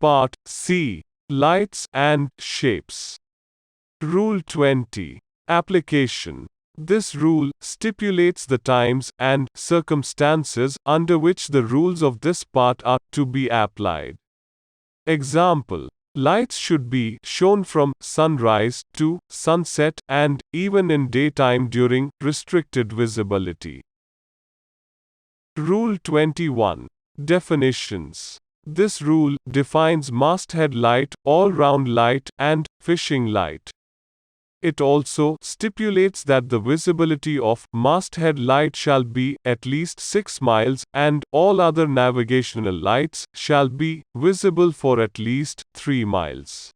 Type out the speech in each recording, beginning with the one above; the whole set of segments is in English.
Part C. Lights and Shapes. Rule 20. Application. This rule stipulates the times and circumstances under which the rules of this part are to be applied. Example: lights should be shown from sunrise to sunset and even in daytime during restricted visibility. Rule 21. Definitions. This rule defines masthead light, all-round light, and fishing light. It also stipulates that the visibility of masthead light shall be at least 6 miles, and all other navigational lights shall be visible for at least 3 miles.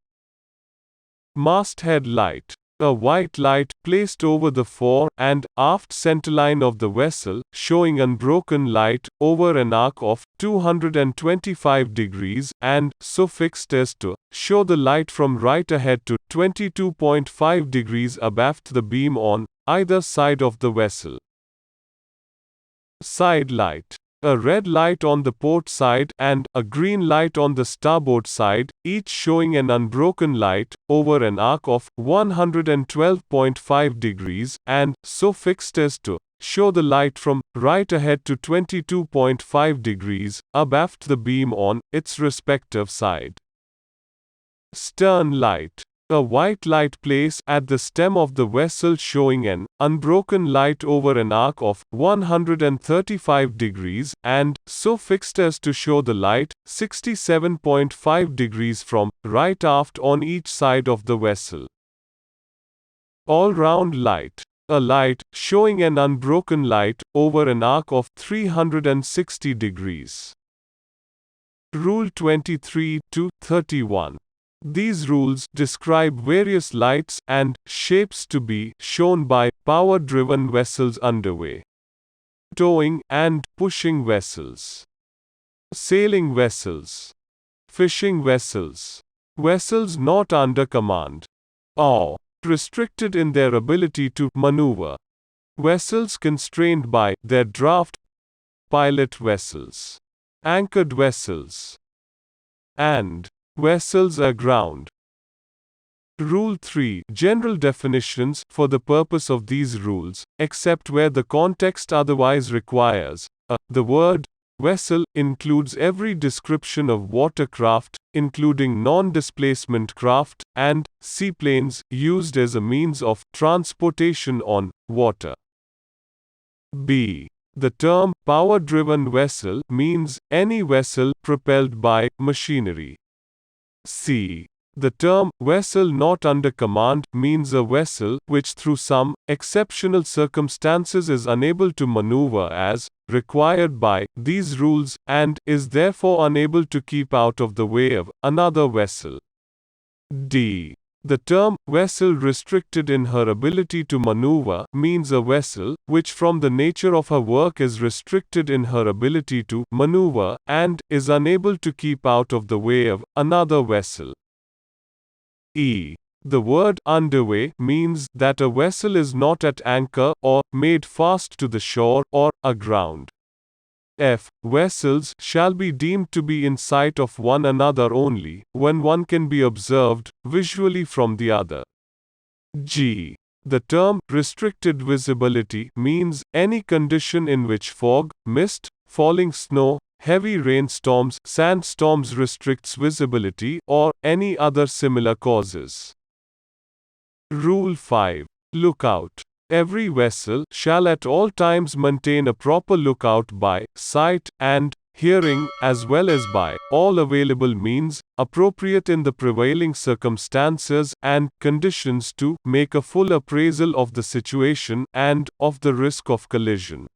Masthead light. A white light placed over the fore and aft centerline of the vessel, showing unbroken light over an arc of 225 degrees and so fixed as to show the light from right ahead to 22.5 degrees abaft the beam on either side of the vessel. Side light. A red light on the port side and a green light on the starboard side, each showing an unbroken light over an arc of 112.5 degrees and so fixed as to show the light from right ahead to 22.5 degrees abaft the beam on its respective side. Stern light. A white light placed at the stem of the vessel showing an unbroken light over an arc of 135 degrees and so fixed as to show the light 67.5 degrees from right aft on each side of the vessel. All-round light. A light showing an unbroken light over an arc of 360 degrees. Rule 23 to 31. These rules describe various lights and shapes to be shown by power-driven vessels underway, towing and pushing vessels, sailing vessels, fishing vessels, vessels not under command, or restricted in their ability to maneuver, vessels constrained by their draft, pilot vessels, anchored vessels, and vessels aground. Rule 3. General definitions for the purpose of these rules, except where the context otherwise requires. The word vessel includes every description of watercraft, including non-displacement craft and seaplanes used as a means of transportation on water. B. The term power-driven vessel means any vessel propelled by machinery. C. The term vessel not under command means a vessel which through some exceptional circumstances is unable to maneuver as required by these rules and is therefore unable to keep out of the way of another vessel. D. The term vessel restricted in her ability to maneuver means a vessel which from the nature of her work is restricted in her ability to maneuver and is unable to keep out of the way of another vessel. E. The word underway means that a vessel is not at anchor or made fast to the shore or aground. F. Vessels shall be deemed to be in sight of one another only when one can be observed visually from the other. G. The term restricted visibility means any condition in which fog, mist, falling snow, heavy rainstorms, sandstorms restricts visibility or any other similar causes. Rule 5. Lookout. Every vessel shall at all times maintain a proper lookout by sight and hearing as well as by all available means, appropriate in the prevailing circumstances and conditions to make a full appraisal of the situation and of the risk of collision.